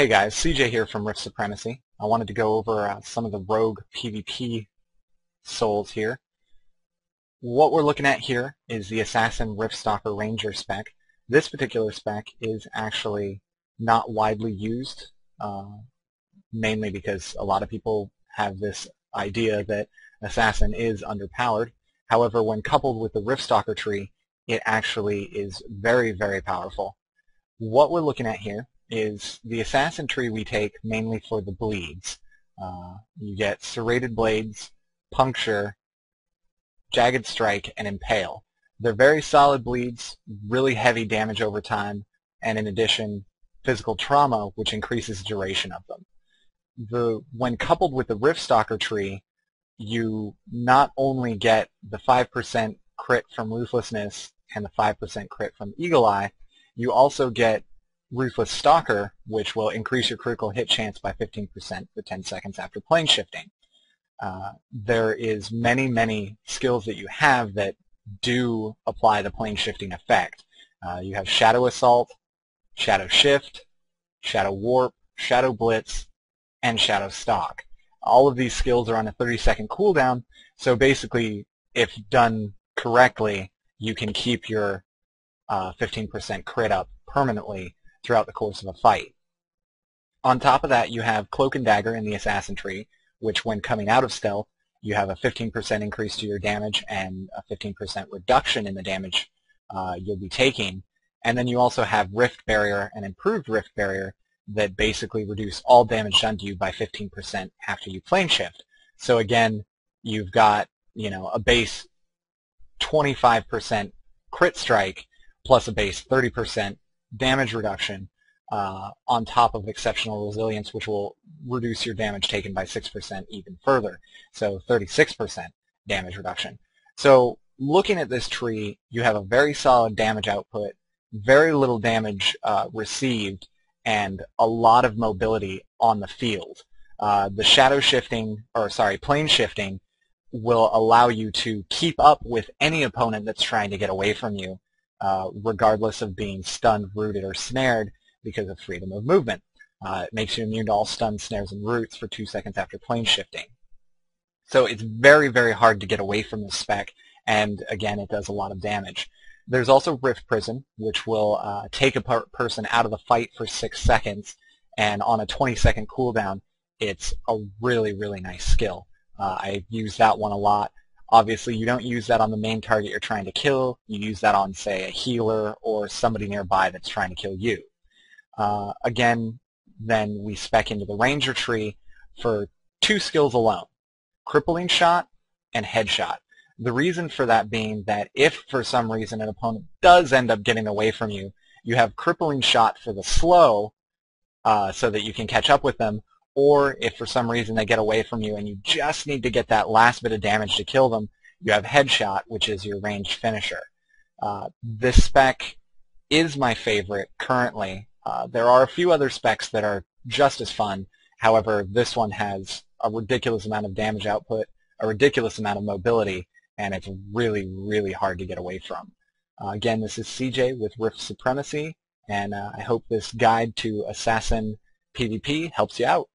Hey guys, CJ here from Supremacy. I wanted to go over some of the rogue PvP souls here. What we're looking at here is the Assassin Riftstalker Ranger spec. This particular spec is actually not widely used, mainly because a lot of people have this idea that Assassin is underpowered. However, when coupled with the Riftstalker tree, it actually is very, very powerful. What we're looking at here is the Assassin tree we take mainly for the bleeds. You get Serrated Blades, Puncture, Jagged Strike, and Impale. They're very solid bleeds, really heavy damage over time, and in addition, physical trauma, which increases duration of them. When coupled with the Riftstalker tree, you not only get the 5% crit from Ruthlessness and the 5% crit from Eagle Eye, you also get Ruthless Stalker, which will increase your critical hit chance by 15% for 10 seconds after plane shifting. There is many skills that you have that do apply the plane shifting effect. You have Shadow Assault, Shadow Shift, Shadow Warp, Shadow Blitz, and Shadow Stalk. All of these skills are on a 30-second cooldown, so basically, if done correctly, you can keep your 15% crit up permanently throughout the course of a fight. On top of that, you have Cloak and Dagger in the Assassin tree, which when coming out of stealth, you have a 15% increase to your damage and a 15% reduction in the damage you'll be taking. And then you also have Rift Barrier and Improved Rift Barrier that basically reduce all damage done to you by 15% after you plane shift. So again, you've got, a base 25% crit strike plus a base 30% damage reduction on top of exceptional resilience, which will reduce your damage taken by 6% even further. So 36% damage reduction. So looking at this tree, you have a very solid damage output, very little damage received, and a lot of mobility on the field. The shadow shifting, plane shifting, will allow you to keep up with any opponent that's trying to get away from you, regardless of being stunned, rooted, or snared because of freedom of movement. It makes you immune to all stuns, snares, and roots for 2 seconds after plane shifting. So it's very hard to get away from this spec, and again, it does a lot of damage. There's also Rift Prison, which will take a person out of the fight for 6 seconds, and on a 20-second cooldown, it's a really nice skill. I use that one a lot. Obviously, you don't use that on the main target you're trying to kill. You use that on, say, a healer or somebody nearby that's trying to kill you. Again, then we spec into the Ranger tree for 2 skills alone, Crippling Shot and Headshot. The reason for that being that if for some reason an opponent does end up getting away from you, you have Crippling Shot for the slow so that you can catch up with them, or if for some reason they get away from you and you just need to get that last bit of damage to kill them, you have Headshot, which is your ranged finisher. This spec is my favorite currently. There are a few other specs that are just as fun. However, this one has a ridiculous amount of damage output, a ridiculous amount of mobility, and it's really hard to get away from. Again, this is CJ with Rift Supremacy, and I hope this guide to Assassin PvP helps you out.